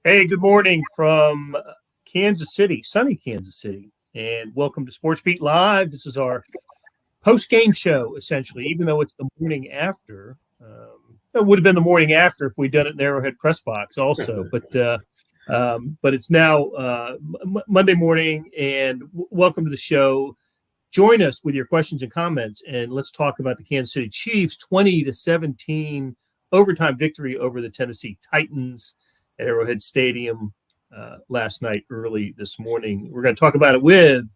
Hey, good morning from Kansas City, sunny Kansas City, and welcome to SportsBeat Live. This is our post-game show, essentially, even though it's the morning after. It would have been the morning after if we'd done it in Arrowhead Press Box also, but it's now Monday morning, and welcome to the show. Join us with your questions and comments, and let's talk about the Kansas City Chiefs' 20-17 overtime victory over the Tennessee Titans at Arrowhead Stadium last night, early this morning. We're going to talk about it with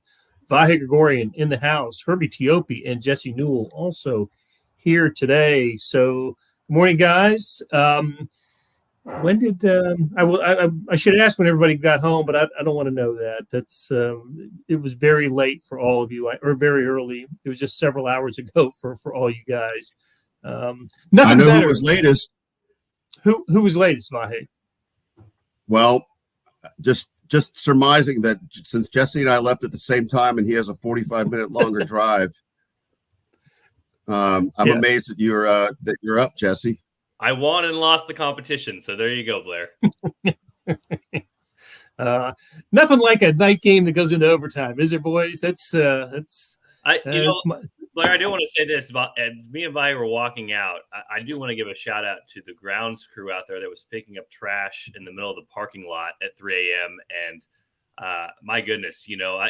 Vahe Gregorian in the house, Herbie Teope, and Jesse Newell also here today. So, good morning, guys. When did I should ask when everybody got home, but I don't want to know that. That's it was very late for all of you, or very early. It was just several hours ago for all you guys. Nothing I know better. Who was latest. Who was latest, Vahe? Well, just surmising that since Jesse and I left at the same time and he has a 45-minute longer drive, I'm amazed that you're up, Jesse. I won and lost the competition, so there you go, Blair. Nothing like a night game that goes into overtime, is it, boys? Blair, I do want to say this about me and Vi were walking out. I do want to give a shout out to the grounds crew out there that was picking up trash in the middle of the parking lot at 3 a.m. And my goodness,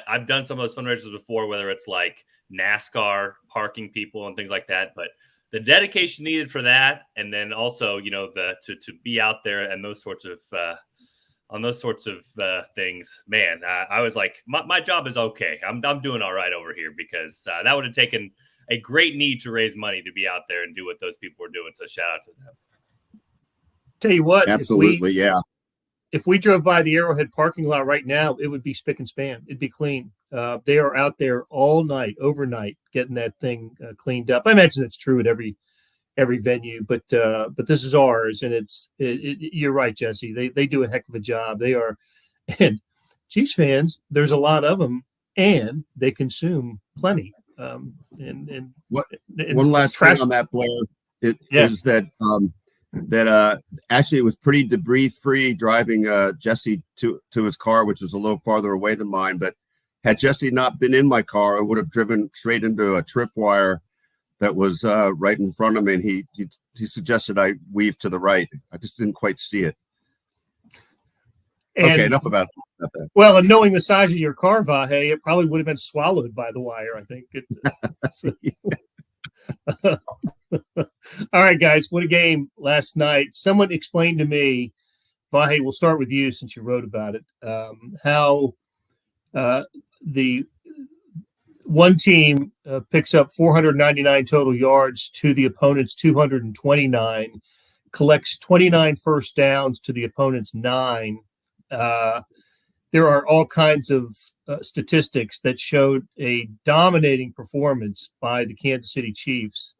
I've done some of those fundraisers before, whether it's like NASCAR parking people and things like that. But the dedication needed for that, and then also, to be out there and those sorts of on those sorts of things, man, I was like, my job is okay. I'm doing all right over here, because that would have taken a great need to raise money to be out there and do what those people were doing. So shout out to them. Tell you what, absolutely, if we drove by the Arrowhead parking lot right now, it would be spick and span. It'd be clean. They are out there all night, overnight, getting that thing cleaned up. I imagine that's true at every venue, but this is ours, and you're right, Jesse. They do a heck of a job. They are, and Chiefs fans, there's a lot of them, and they consume plenty. And one last thing on that, Blair, is that actually it was pretty debris free driving Jesse to his car, which was a little farther away than mine. But had Jesse not been in my car, I would have driven straight into a tripwire that was right in front of me, and he suggested I weave to the right. I just didn't quite see it. Okay, enough about that. Well, and knowing the size of your car, Vahe, it probably would have been swallowed by the wire, I think. All right, guys, what a game last night. Someone explained to me, Vahe, we'll start with you since you wrote about it, how the one team picks up 499 total yards to the opponent's 229, collects 29 first downs to the opponent's 9. There are all kinds of statistics that showed a dominating performance by the Kansas City Chiefs,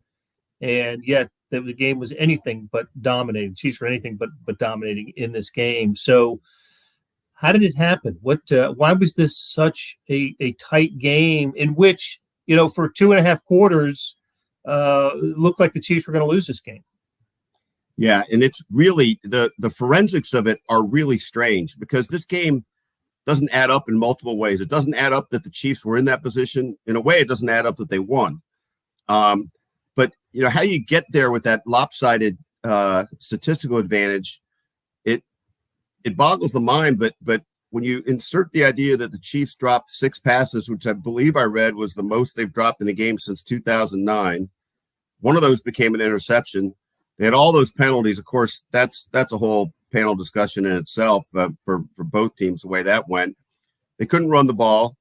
and yet the game was anything but dominating. Chiefs were anything but dominating in this game. So how did it happen? Why was this such a tight game in which, for 2.5 quarters, it looked like the Chiefs were going to lose this game? Yeah, and it's really the forensics of it are really strange, because this game doesn't add up in multiple ways. It doesn't add up that the Chiefs were in that position. In a way, it doesn't add up that they won. But how you get there with that lopsided statistical advantage, it boggles the mind. But when you insert the idea that the Chiefs dropped 6 passes, which I believe I read was the most they've dropped in a game since 2009, one of those became an interception. They had all those penalties. Of course, that's a whole panel discussion in itself for both teams, the way that went. They couldn't run the ball.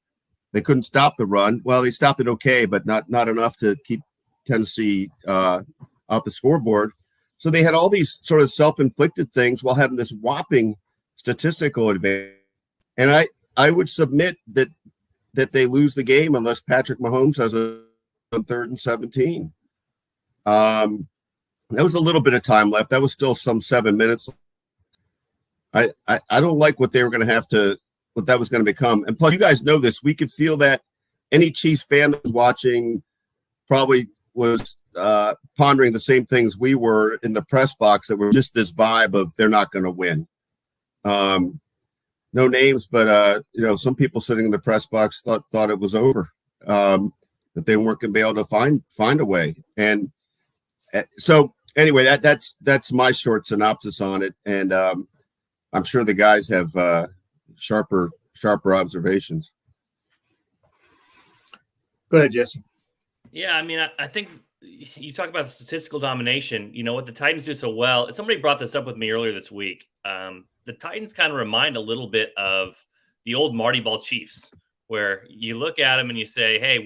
They couldn't stop the run. Well, they stopped it okay, but not enough to keep Tennessee off the scoreboard. So they had all these sort of self-inflicted things while having this whopping statistical advantage. And I would submit that they lose the game unless Patrick Mahomes has a 3rd and 17. There was a little bit of time left. That was still some 7 minutes. I don't like what they were going to have to, what that was going to become. And plus, you guys know this. We could feel that any Chiefs fan that was watching probably was pondering the same things we were in the press box, that were just this vibe of they're not going to win. No names, but some people sitting in the press box thought it was over, that they weren't going to be able to find a way. And so anyway, that's my short synopsis on it. And I'm sure the guys have sharper observations. Go ahead, Jesse. Yeah, I mean, I think you talk about statistical domination. You know what the Titans do so well. Somebody brought this up with me earlier this week. The Titans kind of remind a little bit of the old Marty Ball Chiefs, where you look at them and you say, hey,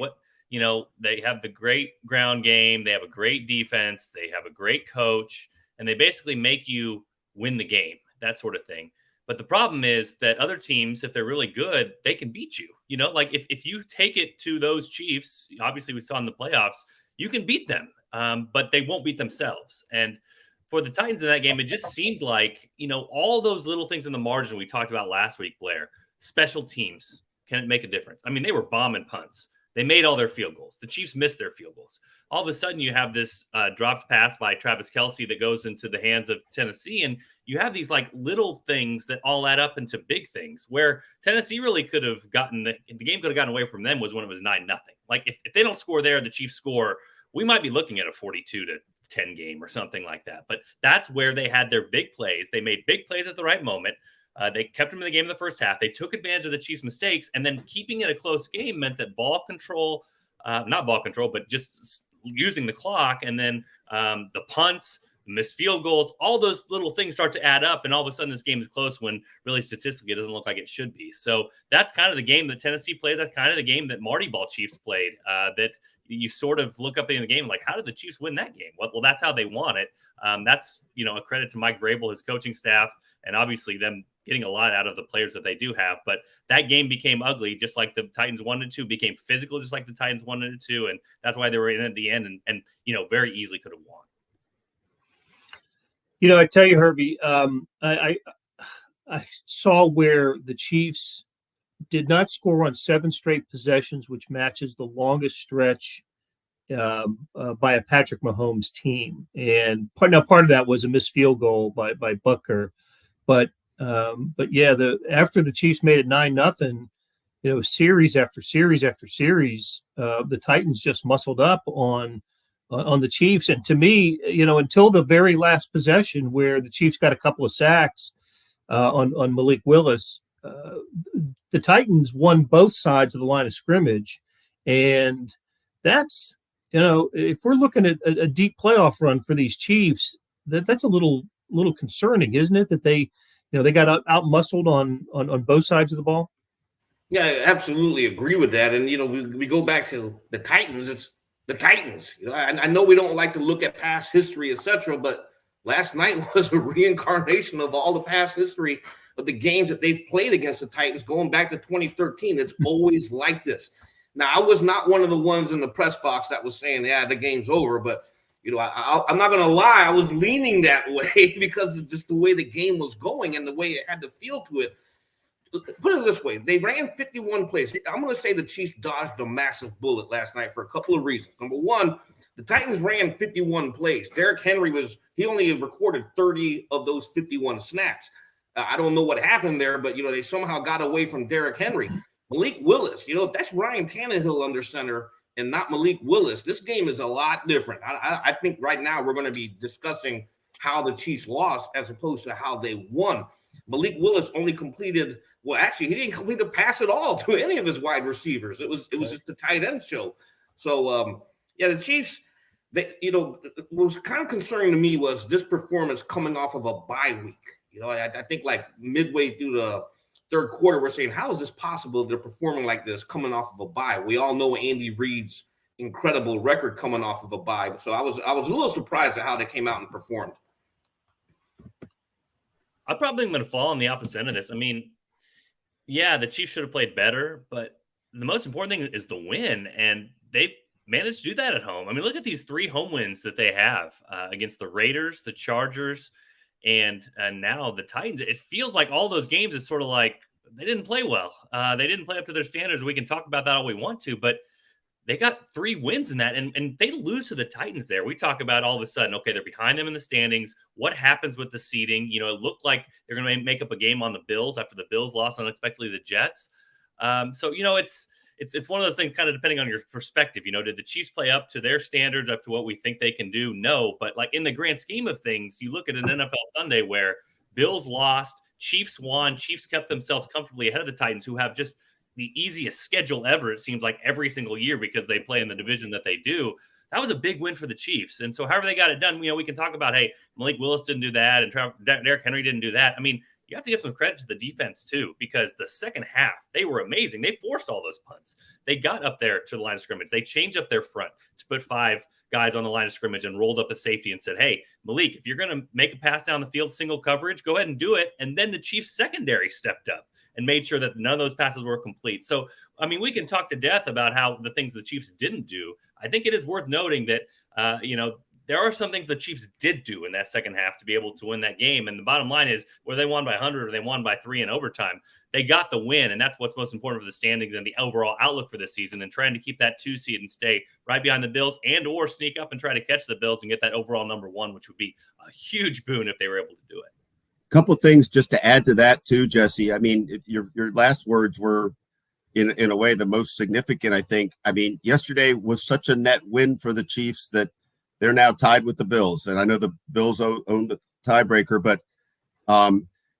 they have the great ground game. They have a great defense. They have a great coach, and they basically make you win the game, that sort of thing. But the problem is that other teams, if they're really good, they can beat you. Like if you take it to those Chiefs, obviously we saw in the playoffs, you can beat them, but they won't beat themselves. And for the Titans in that game, it just seemed like, all those little things in the margin we talked about last week, Blair, special teams can make a difference. I mean, they were bombing punts. They made all their field goals. The Chiefs missed their field goals. All of a sudden, you have this dropped pass by Travis Kelce that goes into the hands of Tennessee. And you have these like little things that all add up into big things where Tennessee really could have gotten the game could have gotten away from them was when it was 9-0. Like if they don't score there, the Chiefs score, we might be looking at a 42-10 game or something like that. But that's where they had their big plays. They made big plays at the right moment. They kept them in the game in the first half. They took advantage of the Chiefs' mistakes, and then keeping it a close game meant that not ball control, but just using the clock, and then the punts, missed field goals, all those little things start to add up, and all of a sudden this game is close when really statistically it doesn't look like it should be. So that's kind of the game that Tennessee played. That's kind of the game that Marty Ball Chiefs played, that you sort of look up in the game like, how did the Chiefs win that game? Well, that's how they won it. That's, a credit to Mike Vrabel, his coaching staff, and obviously them getting a lot out of the players that they do have. But that game became ugly, just like the Titans wanted to, became physical, just like the Titans wanted it to. And that's why they were in at the end and very easily could have won. I tell you, Herbie, I saw where the Chiefs did not score on 7 straight possessions, which matches the longest stretch by a Patrick Mahomes team. And part of that was a missed field goal by Butker. But yeah, after the Chiefs made it 9-0, series after series after series, the Titans just muscled up on the Chiefs. And to me, until the very last possession where the Chiefs got a couple of sacks on Malik Willis, the Titans won both sides of the line of scrimmage. And that's, if we're looking at a deep playoff run for these Chiefs, that's a little concerning, isn't it? That they got out muscled on both sides of the ball. Yeah, I absolutely agree with that. And, we go back to the Titans. It's the Titans. I know we don't like to look at past history, etc., but last night was a reincarnation of all the past history of the games that they've played against the Titans going back to 2013. It's always like this. Now, I was not one of the ones in the press box that was saying, yeah, the game's over, but I'm not going to lie. I was leaning that way because of just the way the game was going and the way it had the feel to it. Put it this way. They ran 51 plays. I'm going to say the Chiefs dodged a massive bullet last night for a couple of reasons. Number one, the Titans ran 51 plays. Derrick Henry he only recorded 30 of those 51 snaps. I don't know what happened there, but, they somehow got away from Derrick Henry. Malik Willis, if that's Ryan Tannehill under center and not Malik Willis, this game is a lot different. I think right now we're going to be discussing how the Chiefs lost as opposed to how they won. Malik Willis only completed, he didn't complete a pass at all to any of his wide receivers. It was just the tight end show. So, the Chiefs, what was kind of concerning to me was this performance coming off of a bye week. I think like midway through the third quarter, we're saying, how is this possible? They're performing like this coming off of a bye. We all know Andy Reid's incredible record coming off of a bye. So I was a little surprised at how they came out and performed. I'm probably going to fall on the opposite end of this. I mean, yeah, the Chiefs should have played better, but the most important thing is the win, and they managed to do that at home. I mean, look at these 3 home wins that they have against the Raiders, the Chargers, and now the Titans. It feels like all those games is sort of like they didn't play well. They didn't play up to their standards. We can talk about that all we want to, but they got 3 wins in that, and they lose to the Titans there. We talk about all of a sudden, okay, they're behind them in the standings. What happens with the seeding? You know, it looked like they're going to make up a game on the Bills after the Bills lost unexpectedly to the Jets. So, you know, it's one of those things kind of depending on your perspective. You know, did the Chiefs play up to their standards, up to what we think they can do? No. But like in the grand scheme of things, you look at an NFL Sunday where Bills lost, Chiefs won, Chiefs kept themselves comfortably ahead of the Titans, who have just the easiest schedule ever, it seems like, every single year because they play in the division that they do. That was a big win for the Chiefs. And so however they got it done, you know, we can talk about, hey, Malik Willis didn't do that and Derrick Henry didn't do that. I mean, you have to give some credit to the defense too, because the second half, they were amazing. They forced all those punts. They got up there to the line of scrimmage. They changed up their front to put 5 guys on the line of scrimmage and rolled up a safety and said, hey, Malik, if you're going to make a pass down the field, single coverage, go ahead and do it. And then the Chiefs secondary stepped up and made sure that none of those passes were complete. So, I mean, we can talk to death about how the things the Chiefs didn't do. I think it is worth noting that, you know, there are some things the Chiefs did do in that second half to be able to win that game. And the bottom line is, whether they won by 100 or they won by 3 in overtime, they got the win. And that's what's most important for the standings and the overall outlook for this season, and trying to keep that 2 seed and stay right behind the Bills, and or sneak up and try to catch the Bills and get that overall number 1, which would be a huge boon if they were able to do it. Couple things just to add to that too, Jesse. I mean, your last words were in a way the most significant, I think. I mean, yesterday was such a net win for the Chiefs that they're now tied with the Bills. And I know the Bills own the tiebreaker, but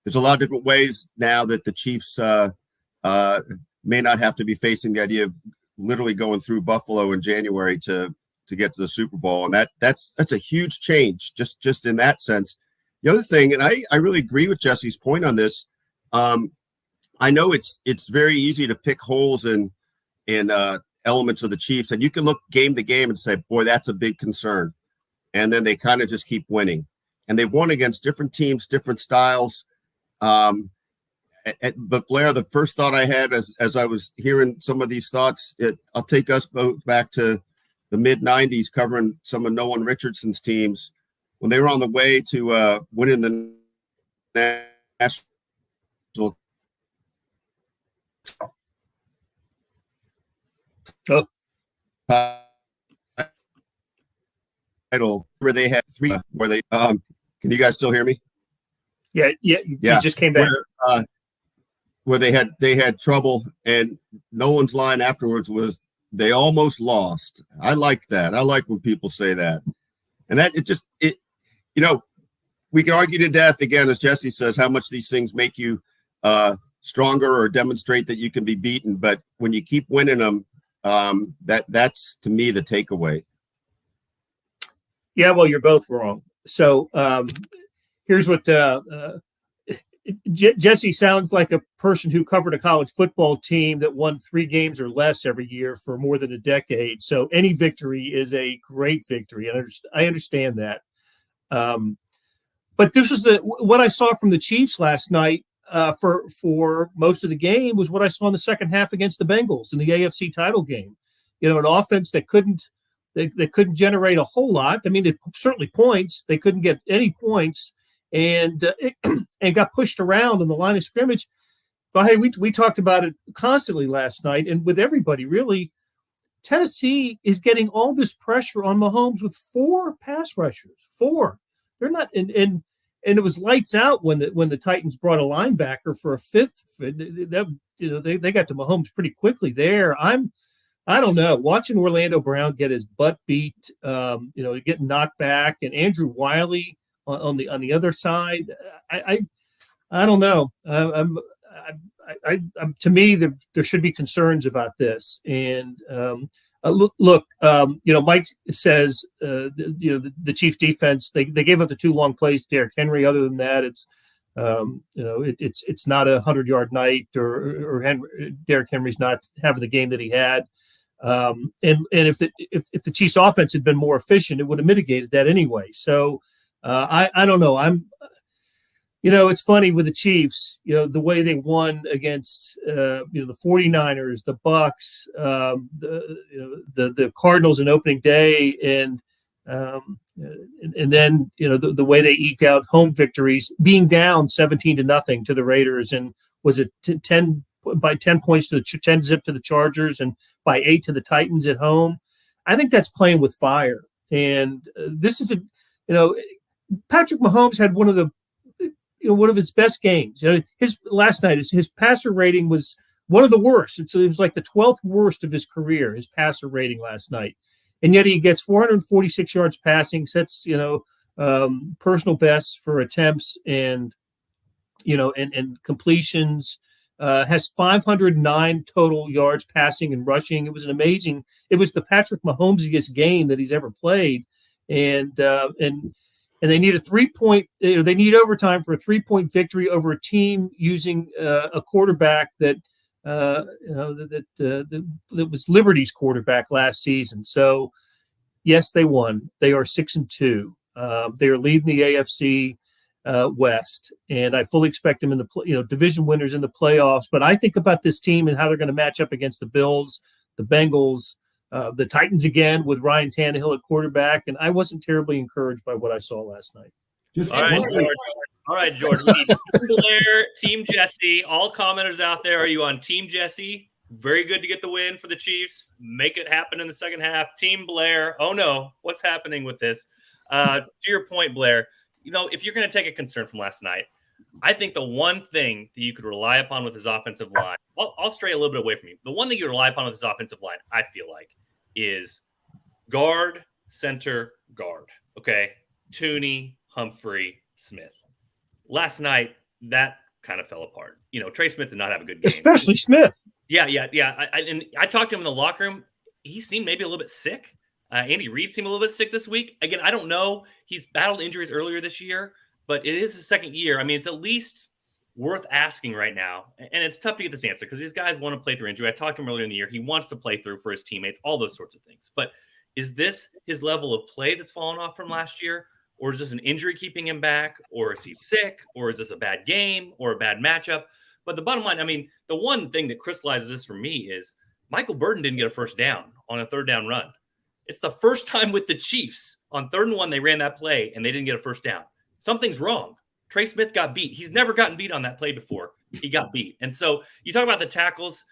there's a lot of different ways now that the Chiefs may not have to be facing the idea of literally going through Buffalo in January to get to the Super Bowl. And that's a huge change just in that sense. The other thing, and I really agree with Jesse's point on this. I know it's very easy to pick holes in elements of the Chiefs, and you can look game to game and say, boy, that's a big concern. And then they kind of just keep winning. And they've won against different teams, different styles. But Blair, the first thought I had as I was hearing some of these thoughts, I'll take us both back to the mid-'90s, covering some of Nolan Richardson's teams when they were on the way to winning the national title, where they had 3, where they can you guys still hear me? Yeah. You just came back. Where they had trouble, and Nolan's line afterwards was, they almost lost. I like that. I like when people say that. And that it you know, we can argue to death, again, as Jesse says, how much these things make you stronger or demonstrate that you can be beaten. But when you keep winning them, that's to me the takeaway. Yeah, well, you're both wrong. So here's what Jesse sounds like a person who covered a college football team that won 3 games or less every year for more than a decade. So any victory is a great victory. And I understand that. But this was what I saw from the Chiefs last night for most of the game was what I saw in the second half against the Bengals in the AFC title game. You know, an offense that couldn't generate a whole lot. I mean, certainly points. They couldn't get any points, and got pushed around on the line of scrimmage. But hey, we talked about it constantly last night, and with everybody really. Tennessee is getting all this pressure on Mahomes with 4 pass rushers. 4. They're not, and it was lights out when the Titans brought a linebacker for a 5th. They got to Mahomes pretty quickly there. I don't know. Watching Orlando Brown get his butt beat, getting knocked back, and Andrew Wiley on the other side. I don't know. To me, there should be concerns about this. And look, Mike says, the Chiefs defense, they gave up the 2 long plays to Derrick Henry. Other than that, it's not a 100-yard night, or Derrick Henry's not having the game that he had. And if the Chiefs offense had been more efficient, it would have mitigated that anyway. So I don't know. It's funny with the Chiefs, the way they won against, the 49ers, the Bucks, the Cardinals in opening day, and then, the way they eked out home victories, being down 17-0 to the Raiders. And was it 10 by 10 points to the 10-zip to the Chargers and by 8 to the Titans at home. I think that's playing with fire. And this is Patrick Mahomes had one of his best games. His last night, his passer rating was one of the worst. It was like the 12th worst of his career, his passer rating last night. And yet he gets 446 yards passing, sets, personal bests for attempts and completions, has 509 total yards passing and rushing. It was the Patrick Mahomes-iest game that he's ever played. And they need a 3-point, they need overtime for a 3-point victory over a team using a quarterback that was Liberty's quarterback last season. So yes, they won. They are 6-2. They are leading the AFC West, and I fully expect them in the division winners in the playoffs. But I think about this team and how they're going to match up against the Bills, the Bengals, the Titans again with Ryan Tannehill at quarterback, and I wasn't terribly encouraged by what I saw last night. All right, George. We need Team Blair, Team Jesse. All commenters out there, are you on Team Jesse? Very good to get the win for the Chiefs. Make it happen in the second half. Team Blair, oh no, what's happening with this? To your point, Blair, if you're going to take a concern from last night, I think the one thing that you could rely upon with his offensive line, I'll stray a little bit away from you. The one thing you rely upon with his offensive line, I feel like, is guard, center, guard. Okay? Tooney, Humphrey, Smith. Last night, that kind of fell apart. Trey Smith did not have a good game. Especially Smith. Yeah. I talked to him in the locker room. He seemed maybe a little bit sick. Andy Reid seemed a little bit sick this week. Again, I don't know. He's battled injuries earlier this year, but it is his second year. I mean, it's at least worth asking right now. And it's tough to get this answer because these guys want to play through injury. I talked to him earlier in the year. He wants to play through for his teammates, all those sorts of things. But is this his level of play that's fallen off from last year? Or is this an injury keeping him back? Or is he sick? Or is this a bad game or a bad matchup? But the bottom line, I mean, the one thing that crystallizes this for me is Michael Burton didn't get a first down on a third down run. It's the first time with the Chiefs on 3rd and 1 they ran that play and they didn't get a first down. Something's wrong. Trey Smith got beat. He's never gotten beat on that play before. He got beat. And so you talk about the tackles.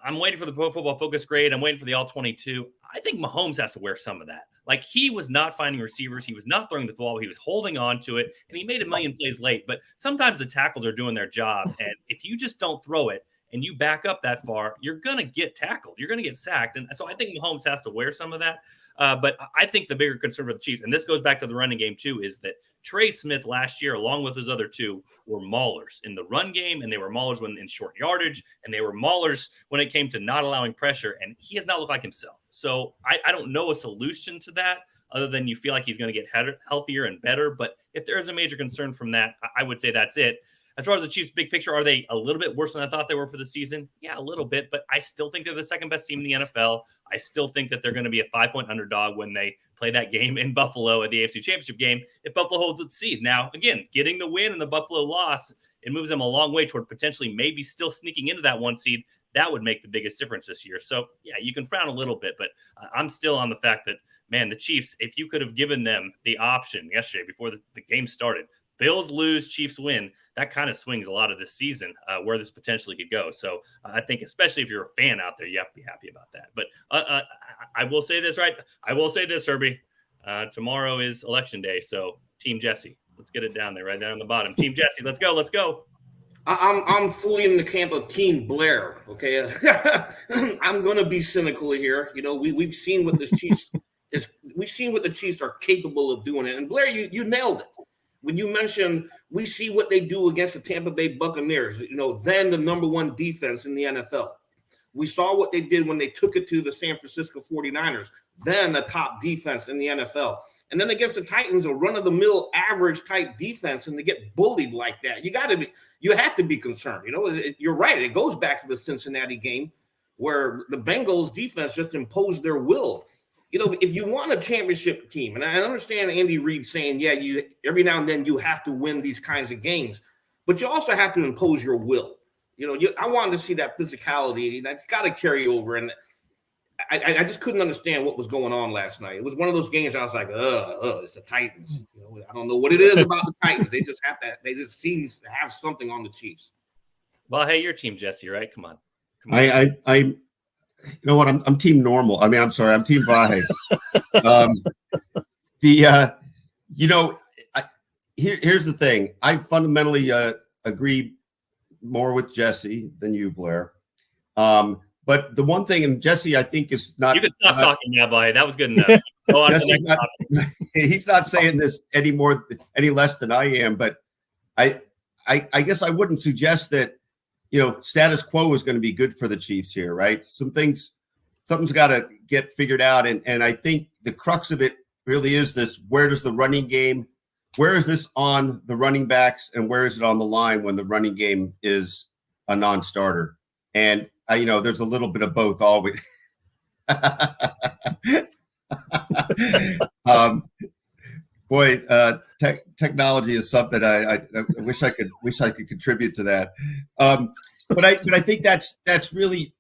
I'm waiting for the Pro Football Focus grade. I'm waiting for the All-22. I think Mahomes has to wear some of that. Like, he was not finding receivers. He was not throwing the ball. He was holding on to it, and he made a million plays late. But sometimes the tackles are doing their job, and if you just don't throw it and you back up that far, you're going to get tackled. You're going to get sacked. And so I think Mahomes has to wear some of that. But I think the bigger concern for the Chiefs, and this goes back to the running game too, is that Trey Smith last year, along with his other two, were maulers in the run game, and they were maulers when in short yardage, and they were maulers when it came to not allowing pressure, and he has not looked like himself. So I don't know a solution to that other than you feel like he's going to get healthier and better. But if there is a major concern from that, I would say that's it. As far as the Chiefs' big picture, are they a little bit worse than I thought they were for the season? Yeah, a little bit, but I still think they're the second best team in the NFL. I still think that they're going to be a 5-point underdog when they play that game in Buffalo at the AFC Championship game if Buffalo holds its seed. Now, again, getting the win and the Buffalo loss, it moves them a long way toward potentially maybe still sneaking into that 1 seed. That would make the biggest difference this year. So, yeah, you can frown a little bit, but I'm still on the fact that, man, the Chiefs, if you could have given them the option yesterday before the game started, Bills lose, Chiefs win, that kind of swings a lot of this season where this potentially could go. So I think especially if you're a fan out there, you have to be happy about that. But I will say this, right? I will say this, Herbie. Tomorrow is election day. So Team Jesse, let's get it down there, right there on the bottom. Team Jesse, let's go. Let's go. I'm fully in the camp of Team Blair. Okay. I'm going to be cynical here. We've seen what the Chiefs is. We've seen what the Chiefs are capable of doing. And Blair, you nailed it. When you mentioned we see what they do against the Tampa Bay Buccaneers, then the number 1 defense in the NFL. We saw what they did when they took it to the San Francisco 49ers, then the top defense in the NFL. And then against the Titans, a run-of-the-mill average type defense, and they get bullied like that. You have to be concerned. You're right. It goes back to the Cincinnati game where the Bengals defense just imposed their will. If you want a championship team, and I understand Andy Reid saying, yeah, every now and then you have to win these kinds of games, but you also have to impose your will. I wanted to see that physicality. That's got to carry over. And I just couldn't understand what was going on last night. It was one of those games I was like, it's the Titans. I don't know what it is about the Titans. They just seem to have something on the Chiefs. Well, hey, your team, Jesse, right? Come on. I you know what? I'm team normal. I mean, I'm sorry, I'm team Vahe. Here's the thing. I fundamentally agree more with Jesse than you, Blair. But the one thing, and Jesse, I think is not. You can stop talking now, Vahe. That was good enough. Go on to the next topic. He's not saying this any less than I am. But I guess I wouldn't suggest that status quo is going to be good for the Chiefs here, right? Something's got to get figured out, and I think the crux of it really is this: where does the running game? Where is this on the running backs, and where is it on the line when the running game is a non-starter? And there's a little bit of both always. Technology is something I wish I could contribute to that. But I think that's really,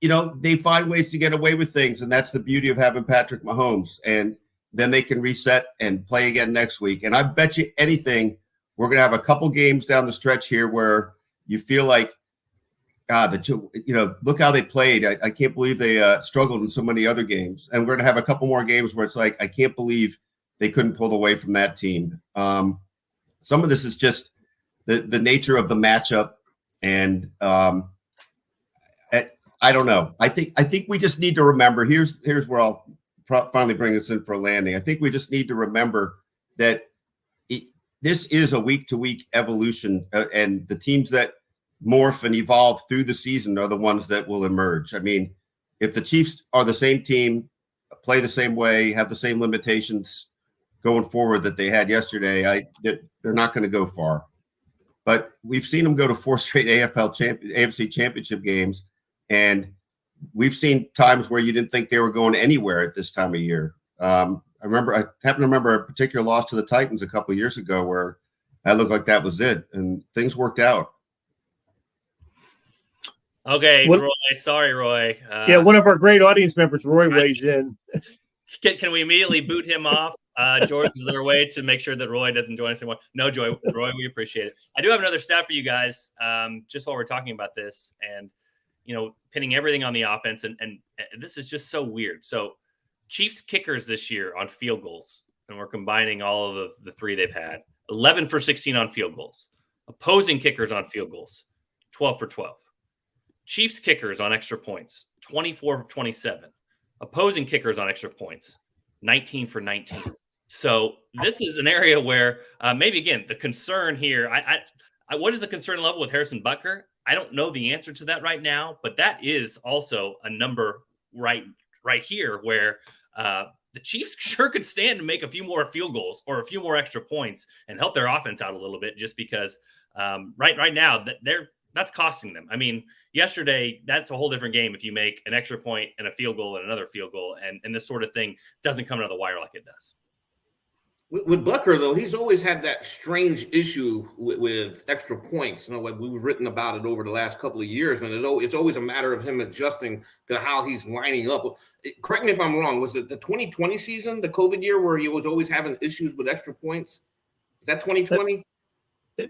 they find ways to get away with things, and that's the beauty of having Patrick Mahomes. And then they can reset and play again next week. And I bet you anything, we're going to have a couple games down the stretch here where you feel like, God, look how they played. I can't believe they struggled in so many other games. And we're going to have a couple more games where it's like, I can't believe they couldn't pull away from that team. Some of this is just the nature of the matchup. And I don't know. I think we just need to remember, here's where I'll finally bring this in for a landing. I think we just need to remember that this is a week-to-week evolution, and the teams that morph and evolve through the season are the ones that will emerge. I mean, if the Chiefs are the same team, play the same way, have the same limitations going forward that they had yesterday, they're not going to go far. But we've seen them go to 4 straight AFC championship games, and we've seen times where you didn't think they were going anywhere at this time of year. I happen to remember a particular loss to the Titans a couple of years ago where that looked like that was it, and things worked out. Okay, Roy. Sorry, Roy. One of our great audience members, Roy, weighs in. Can we immediately boot him off? George, is there a way to make sure that Roy doesn't join us anymore? No, Roy, we appreciate it. I do have another stat for you guys, just while we're talking about this, and pinning everything on the offense, and this is just so weird. So, Chiefs kickers this year on field goals, and we're combining all of the 3 they've had: 11 for 16 on field goals. Opposing kickers on field goals, 12 for 12. Chiefs kickers on extra points, 24 for 27. Opposing kickers on extra points, 19 for 19. So this is an area where maybe, again, the concern here, what is the concern level with Harrison Butker? I don't know the answer to that right now, but that is also a number right here where the Chiefs sure could stand to make a few more field goals or a few more extra points and help their offense out a little bit, just because right now that's costing them. I mean, yesterday, that's a whole different game if you make an extra point and a field goal and another field goal, and this sort of thing doesn't come out of the wire like it does. With Butker, though, he's always had that strange issue with extra points. Like we've written about it over the last couple of years, and it's always a matter of him adjusting to how he's lining up. Correct me if I'm wrong. Was it the 2020 season, the COVID year, where he was always having issues with extra points? Is that 2020?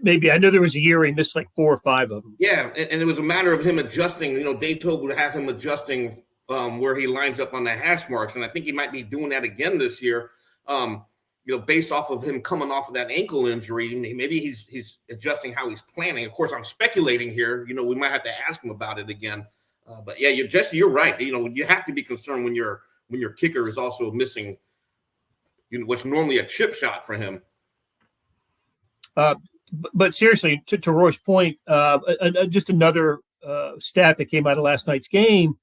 Maybe. I know there was a year he missed like 4 or 5 of them. Yeah, and it was a matter of him adjusting. Dave Teope would have him adjusting where he lines up on the hash marks, and I think he might be doing that again this year. Based off of him coming off of that ankle injury, maybe he's adjusting how he's planning. Of course, I'm speculating here. We might have to ask him about it again. But yeah, you're right. You have to be concerned when your kicker is also missing, what's normally a chip shot for him. But seriously, to Roy's point, just another stat that came out of last night's game.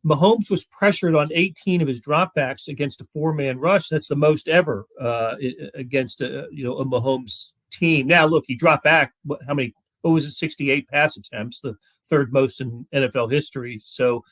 Mahomes was pressured on 18 of his dropbacks against a 4-man rush. That's the most ever against a Mahomes team. Now, look, he dropped back. What was it? 68 pass attempts, the 3rd most in NFL history. So,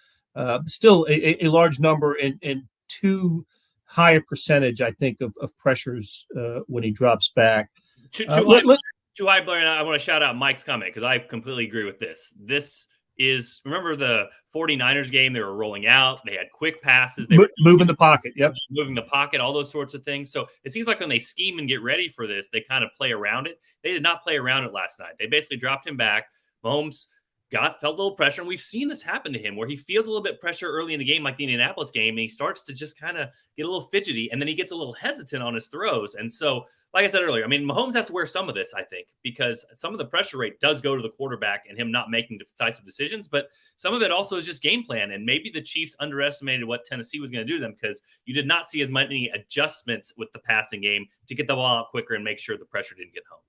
still a large number and too high a percentage, I think, of pressures when he drops back. Too high, Blair, and I want to shout out Mike's comment because I completely agree with this. This is, remember the 49ers game, they were rolling out, they had quick passes, they were moving the pocket. Yep. Moving the pocket, all those sorts of things. So it seems like when they scheme and get ready for this, they kind of play around it. They did not play around it last night. They basically dropped him back. Mahomes felt a little pressure, and we've seen this happen to him where he feels a little bit pressure early in the game, like the Indianapolis game, and he starts to just kind of get a little fidgety, and then he gets a little hesitant on his throws. And so, like I said earlier, I mean, Mahomes has to wear some of this, I think, because some of the pressure rate does go to the quarterback and him not making decisive decisions, but some of it also is just game plan. And maybe the Chiefs underestimated what Tennessee was going to do to them, because you did not see as many adjustments with the passing game to get the ball out quicker and make sure the pressure didn't get home.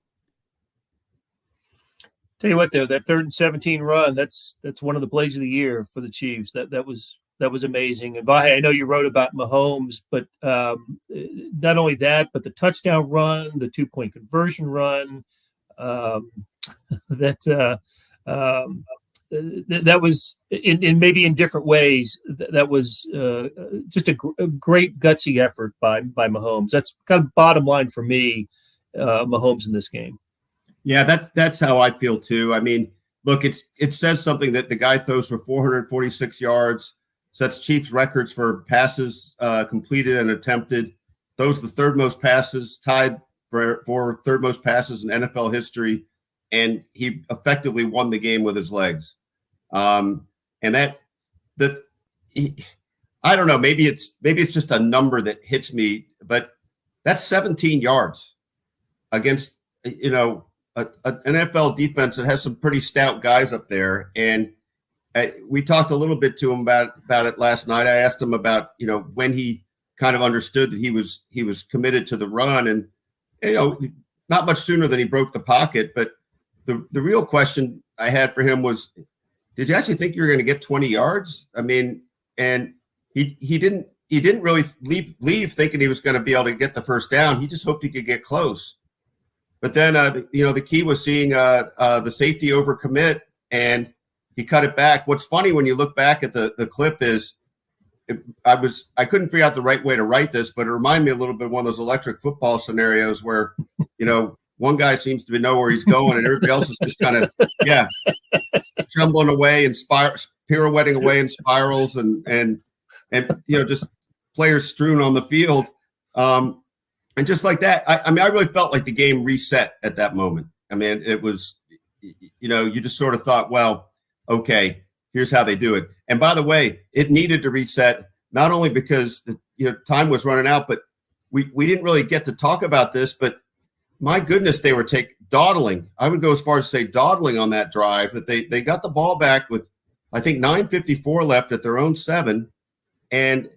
Tell you what, though, that 3rd and 17 run, that's one of the plays of the year for the Chiefs. That was amazing. And Vahe, I know you wrote about Mahomes, but not only that, but the touchdown run, the 2-point conversion run, that was in maybe in different ways. That was just a great gutsy effort by Mahomes. That's kind of bottom line for me, Mahomes in this game. Yeah, that's how I feel too. I mean, look, it says something that the guy throws for 446 yards, sets Chiefs records for passes completed and attempted. Those are the 3rd most passes, tied for 3rd most passes in NFL history, and he effectively won the game with his legs. And I don't know, maybe it's just a number that hits me, but that's 17 yards against, you know, an NFL defense that has some pretty stout guys up there. And we talked a little bit to him about it last night. I asked him about, you know, when he kind of understood that he was committed to the run, and, you know, not much sooner than he broke the pocket. But the real question I had for him was, did you actually think you were going to get 20 yards? I mean, and he didn't really leave thinking he was going to be able to get the first down. He just hoped he could get close. But then, you know, the key was seeing the safety overcommit, and he cut it back. What's funny when you look back at the clip is I couldn't figure out the right way to write this, but it reminded me a little bit of one of those electric football scenarios where, you know, one guy seems to know where he's going and everybody else is just kind of, trembling away and pirouetting away in spirals and, you know, just players strewn on the field. And just like that, I mean, I really felt like the game reset at that moment. I mean, it was, you know, you just sort of thought, well, okay, here's how they do it. And by the way, it needed to reset, not only because time was running out, but we didn't really get to talk about this, but my goodness, they were dawdling. I would go as far as say dawdling on that drive, that they got the ball back with, I think, 9:54 left at their own 7. And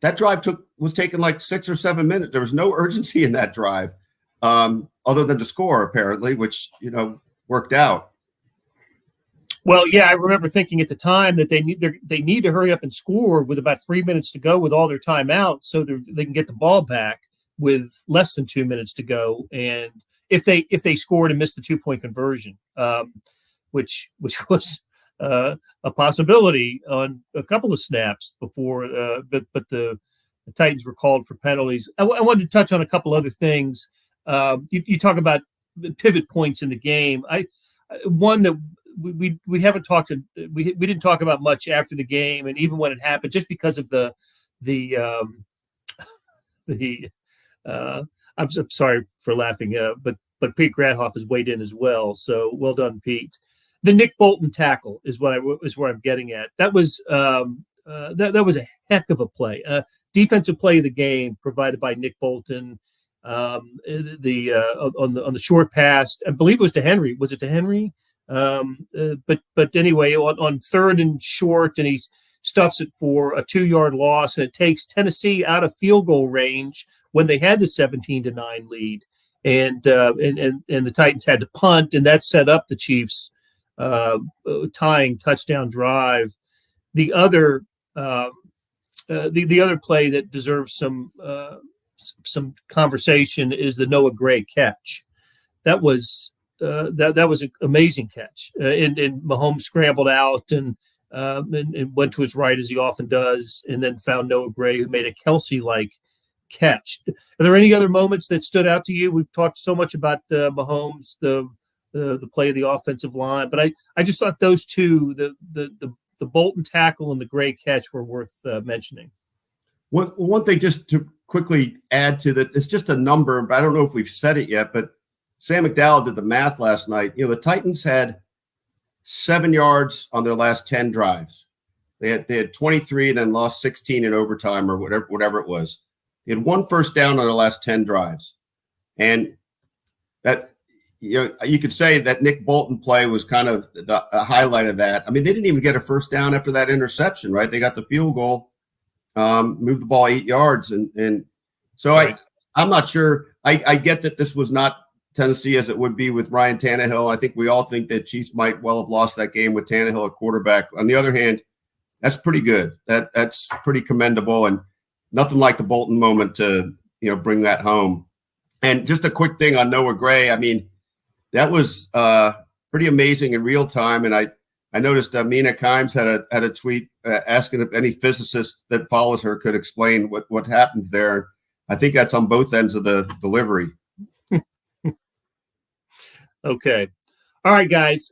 that drive was taking like 6 or 7 minutes. There was no urgency in that drive, other than to score, apparently, which, you know, worked out. Well, yeah, I remember thinking at the time that they need to hurry up and score with about 3 minutes to go with all their timeouts, so they can get the ball back with less than 2 minutes to go. And if they scored and missed the 2-point conversion, which was a possibility on a couple of snaps before, but the Titans were called for penalties. I wanted to touch on a couple other things. You talk about pivot points in the game. One that we haven't talked we didn't talk about much after the game, and even when it happened, just because of the I'm sorry for laughing, but Pete Gradhoff has weighed in as well. So well done, Pete. The Nick Bolton tackle is where I'm getting at. That was that was a heck of a play. Defensive play of the game provided by Nick Bolton. On the short pass, I believe it was to Henry. Was it to Henry? But anyway, on 3rd and short, and he stuffs it for a 2-yard loss, and it takes Tennessee out of field goal range when they had the 17-9 lead, and the Titans had to punt, and that set up the Chiefs' tying touchdown drive. The other play that deserves some conversation is the Noah Gray catch. That was an amazing catch, and Mahomes scrambled out and went to his right as he often does, and then found Noah Gray, who made a Kelsey-like catch. Are there any other moments that stood out to you? We've talked so much about Mahomes, the the play of the offensive line. But I just thought those two, the Bolton tackle and the Gray catch, were worth mentioning. One thing just to quickly add to that, it's just a number, but I don't know if we've said it yet, but Sam McDowell did the math last night. The Titans had 7 yards on their last 10 drives. They had 23 and then lost 16 in overtime or whatever it was. They had 1 first down on their last 10 drives. And that, you could say that Nick Bolton play was kind of the highlight of that. I mean, they didn't even get a first down after that interception, right? They got the field goal, moved the ball 8 yards. And so right. I'm not sure. I get that this was not Tennessee as it would be with Ryan Tannehill. I think we all think that Chiefs might well have lost that game with Tannehill at quarterback. On the other hand, that's pretty good. That's pretty commendable, and nothing like the Bolton moment to bring that home. And just a quick thing on Noah Gray. I mean, that was pretty amazing in real time. And I noticed Mina Kimes had a tweet asking if any physicist that follows her could explain what happened there. I think that's on both ends of the delivery. Okay. All right, guys.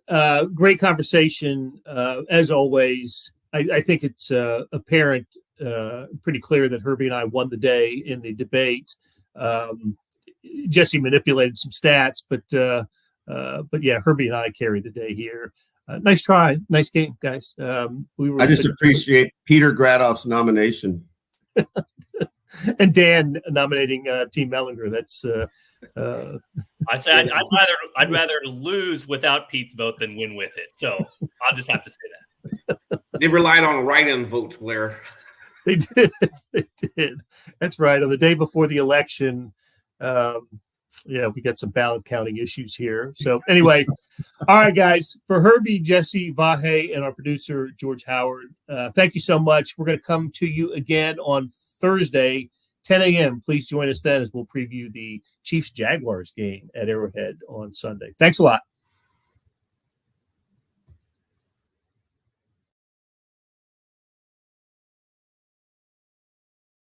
Great conversation. As always, I think it's apparent, pretty clear that Herbie and I won the day in the debate. Jesse manipulated some stats, but yeah, Herbie and I carried the day here. Nice try. Nice game, guys. I just appreciate Peter Gradoff's nomination. And Dan nominating Team Mellinger. That's I said I'd rather lose without Pete's vote than win with it. So I'll just have to say that. They relied on write-in votes, Blair. They did. They did. That's right. On the day before the election, we got some ballot counting issues here. So anyway, all right, guys. For Herbie, Jesse, Vahe, and our producer, George Howard, thank you so much. We're going to come to you again on Thursday, 10 a.m. Please join us then as we'll preview the Chiefs-Jaguars game at Arrowhead on Sunday. Thanks a lot.